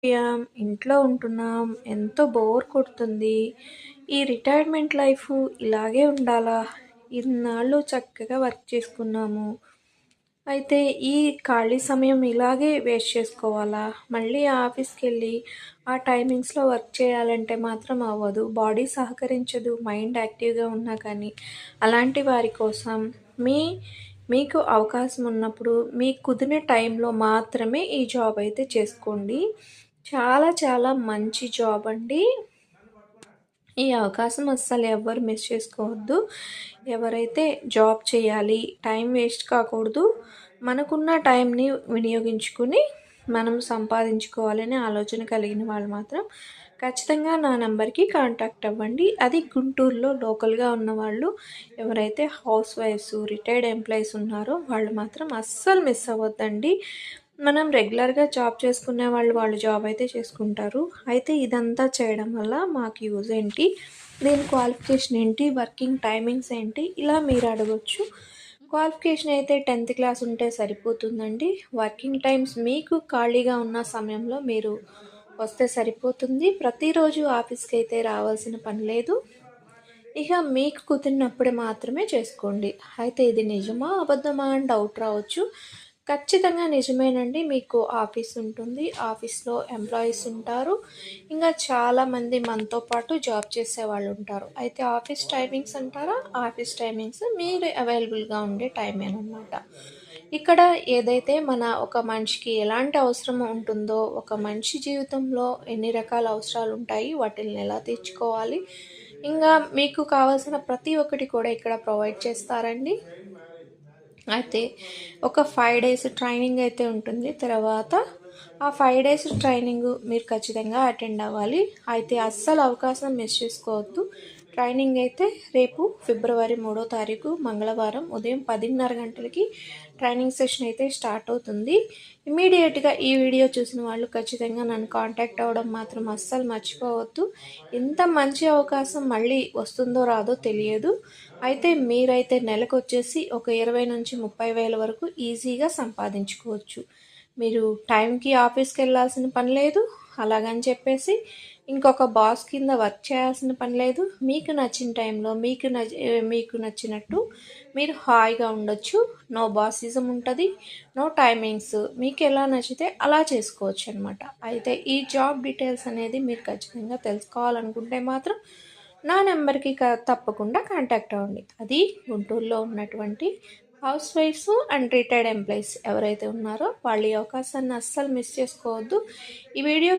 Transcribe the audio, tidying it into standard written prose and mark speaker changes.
Speaker 1: ఇంట్లో ఉంటున్నాం. ఎంతో బోర్ కొడుతుంది. ఈ రిటైర్మెంట్ లైఫు ఇలాగే ఉండాలా? ఇన్నాళ్ళు చక్కగా వర్క్ చేసుకున్నాము. అయితే ఈ ఖాళీ సమయం ఇలాగే వేస్ట్ చేసుకోవాలా? మళ్ళీ ఆఫీస్‌కెళ్ళి ఆ టైమింగ్స్‌లో వర్క్ చేయాలంటే మాత్రం అవ్వదు. బాడీ సహకరించదు. మైండ్ యాక్టివ్‌గా ఉన్నా కానీ. అలాంటి వారి కోసం మీ మీకు అవకాశం ఉన్నప్పుడు మీకు కుదిరిన టైంలో మాత్రమే ఈ జాబ్ అయితే చేసుకోండి. చాలా చాలా మంచి జాబ్ అండి. ఈ అవకాశం అస్సలు ఎవ్వరు మిస్ చేసుకోవద్దు. ఎవరైతే జాబ్ చేయాలి, టైం వేస్ట్ కాకూడదు, మనకున్న టైంని వినియోగించుకుని మనం సంపాదించుకోవాలనే ఆలోచన కలిగిన వాళ్ళు మాత్రం ఖచ్చితంగా నా నెంబర్‌కి కాంటాక్ట్ అవ్వండి. అది గుంటూరులో లోకల్‌గా ఉన్నవాళ్ళు, ఎవరైతే హౌస్ వైఫ్స్, రిటైర్డ్ ఎంప్లాయీస్ ఉన్నారో వాళ్ళు మాత్రం అస్సలు మిస్ అవ్వద్దండి. మనం రెగ్యులర్‌గా జాబ్ చేసుకునే వాళ్ళు జాబ్ అయితే చేసుకుంటారు. అయితే ఇదంతా చేయడం వల్ల మాకు యూజ్ ఏంటి? దీని క్వాలిఫికేషన్ ఏంటి? వర్కింగ్ టైమింగ్స్ ఏంటి? ఇలా మీరు అడగొచ్చు. క్వాలిఫికేషన్ అయితే 10థ్ క్లాస్ ఉంటే సరిపోతుందండి. వర్కింగ్ టైమ్స్ మీకు ఖాళీగా ఉన్న సమయంలో మీరు వస్తే సరిపోతుంది. ప్రతిరోజు ఆఫీస్‌కైతే రావాల్సిన పని లేదు. ఇక మీకు కుదిరినప్పుడు మాత్రమే చేసుకోండి. అయితే ఇది నిజమా? అబద్ధమా? అని డౌట్ రావచ్చు. ఖచ్చితంగా నిజమేనండి. మీకు ఆఫీస్ ఉంటుంది. ఆఫీస్‌లో ఎంప్లాయీస్ ఉంటారు. ఇంకా చాలామంది మనతో పాటు జాబ్ చేసేవాళ్ళు ఉంటారు. అయితే ఆఫీస్ టైమింగ్స్ అంటారా? ఆఫీస్ టైమింగ్స్ మీరు అవైలబుల్‌గా ఉండే టైమేనమాట. ఇక్కడ ఏదైతే మన ఒక మనిషికి ఎలాంటి అవసరం ఉంటుందో, ఒక మనిషి జీవితంలో ఎన్ని రకాల అవసరాలు ఉంటాయి, వాటిల్ని ఎలా తీర్చుకోవాలి, ఇంకా మీకు కావాల్సిన ప్రతి ఒక్కటి కూడా ఇక్కడ ప్రొవైడ్ చేస్తారండి. అయితే ఒక 5 డేస్ ట్రైనింగ్ అయితే ఉంటుంది. తర్వాత ఆ 5 డేస్ ట్రైనింగ్ మీరు ఖచ్చితంగా అటెండ్ అవ్వాలి. అయితే అస్సలు అవకాశం మిస్ చేసుకోవద్దు. ట్రైనింగ్ అయితే రేపు ఫిబ్రవరి 3వ తారీఖు మంగళవారం ఉదయం 10:30 గంటలకి ట్రైనింగ్ సెషన్ అయితే స్టార్ట్ అవుతుంది. ఇమ్మీడియట్‌గా ఈ వీడియో చూసిన వాళ్ళు ఖచ్చితంగా నన్ను కాంటాక్ట్ అవ్వడం మాత్రం అస్సలు మర్చిపోవద్దు. ఇంత మంచి అవకాశం మళ్ళీ వస్తుందో రాదో తెలియదు. అయితే మీరైతే నెలకొచ్చేసి ఒక 20,000-30,000 వరకు ఈజీగా సంపాదించుకోవచ్చు. మీరు టైంకి ఆఫీస్‌కెళ్ళాల్సిన పని లేదు. అలాగని చెప్పేసి ఇంకొక బాస్ కింద వర్క్ చేయాల్సిన పని లేదు. మీకు నచ్చిన టైంలో మీకు నచ్చినట్టు మీరు హాయిగా ఉండొచ్చు. నో బాసిజం ఉంటది. No timings. మీకెలా నచ్చితే అలా చేసుకోవచ్చనమాట. అయితే ఈ జాబ్ డీటెయిల్స్ అనేది మీరు ఖచ్చితంగా తెలుసుకోవాలనుకుంటే మాత్రం నా నెంబర్‌కి తప్పకుండా కాంటాక్ట్ అవ్వండి. అది గుంటూరులో ఉన్నటువంటి హౌస్ వైఫ్స్ అండ్ రిటైర్డ్ ఎంప్లాయీస్ ఎవరైతే ఉన్నారో వాళ్ళు ఈ అవకాశాన్ని అస్సలు మిస్ చేసుకోవద్దు. ఈ వీడియో